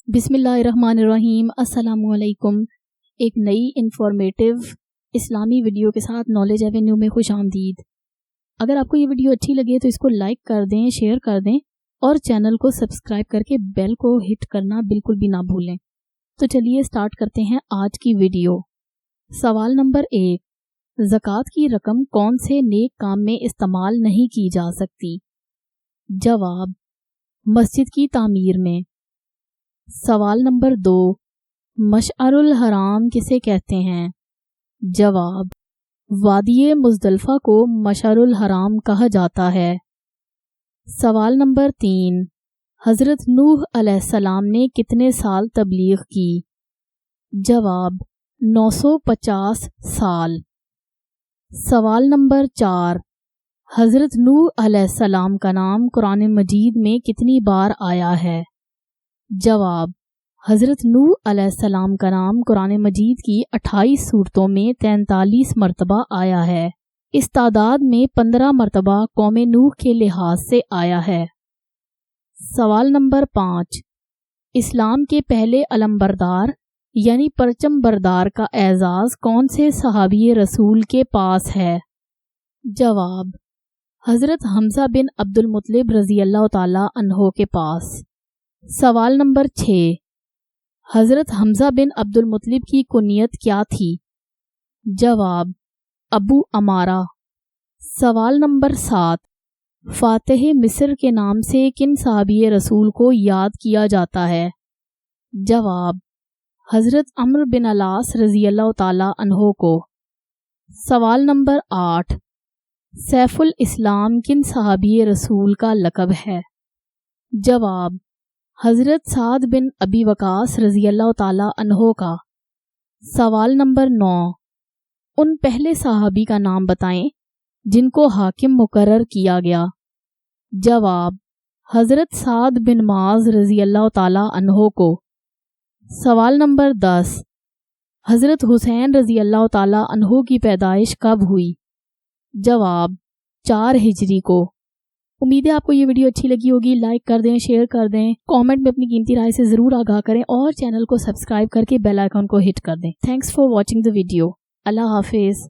بسم اللہ الرحمن الرحیم۔ السلام علیکم۔ ایک نئی انفارمیٹیو اسلامی ویڈیو کے ساتھ نالج ایونیو میں خوش آمدید۔ اگر آپ کو یہ ویڈیو اچھی لگے تو اس کو لائک کر دیں، شیئر کر دیں اور چینل کو سبسکرائب کر کے بیل کو ہٹ کرنا بالکل بھی نہ بھولیں۔ تو چلیے سٹارٹ کرتے ہیں آج کی ویڈیو۔ سوال نمبر 1، زکوٰۃ کی رقم کون سے نیک کام میں استعمال نہیں کی جا سکتی؟ جواب، مسجد کی تعمیر میں۔ سوال نمبر 2، مشعر الحرام کسے کہتے ہیں؟ جواب، وادی مزدلفہ کو مشعر الحرام کہا جاتا ہے۔ سوال نمبر 3، حضرت نوح علیہ السلام نے کتنے سال تبلیغ کی؟ جواب، 950 سال۔ سوال نمبر 4، حضرت نوح علیہ السلام کا نام قرآن مجید میں کتنی بار آیا ہے؟ جواب، حضرت نوح علیہ السلام کا نام قرآن مجید کی 28 سورتوں میں 43 مرتبہ آیا ہے۔ اس تعداد میں 15 مرتبہ قوم نوح کے لحاظ سے آیا ہے۔ سوال نمبر 5، اسلام کے پہلے علمبردار یعنی پرچم بردار کا اعزاز کون سے صحابی رسول کے پاس ہے؟ جواب، حضرت حمزہ بن عبد المطلب رضی اللہ تعالی عنہ کے پاس۔ سوال نمبر 6، حضرت حمزہ بن عبد المطلب کی کنیت کیا تھی؟ جواب، ابو عمارہ۔ سوال نمبر 7، فاتح مصر کے نام سے کن صحابی رسول کو یاد کیا جاتا ہے؟ جواب، حضرت عمرو بن العاص رضی اللہ تعالی عنہ کو۔ سوال نمبر 8، سیف الاسلام کن صحابی رسول کا لقب ہے؟ جواب، حضرت سعد بن ابی وقاص رضی اللہ تعالی عنہ کا۔ سوال نمبر 9، ان پہلے صحابی کا نام بتائیں جن کو حاکم مقرر کیا گیا؟ جواب، حضرت سعد بن معاذ رضی اللہ تعالی عنہ کو۔ سوال نمبر 10، حضرت حسین رضی اللہ تعالی عنہ کی پیدائش کب ہوئی؟ جواب، 4 ہجری کو۔ امید ہے آپ کو یہ ویڈیو اچھی لگی ہوگی۔ لائک کر دیں، شیئر کر دیں، کامنٹ میں اپنی قیمتی رائے سے ضرور آگاہ کریں اور چینل کو سبسکرائب کر کے بیل آئیکن کو ہٹ کر دیں۔ Thanks for watching the video. اللہ حافظ۔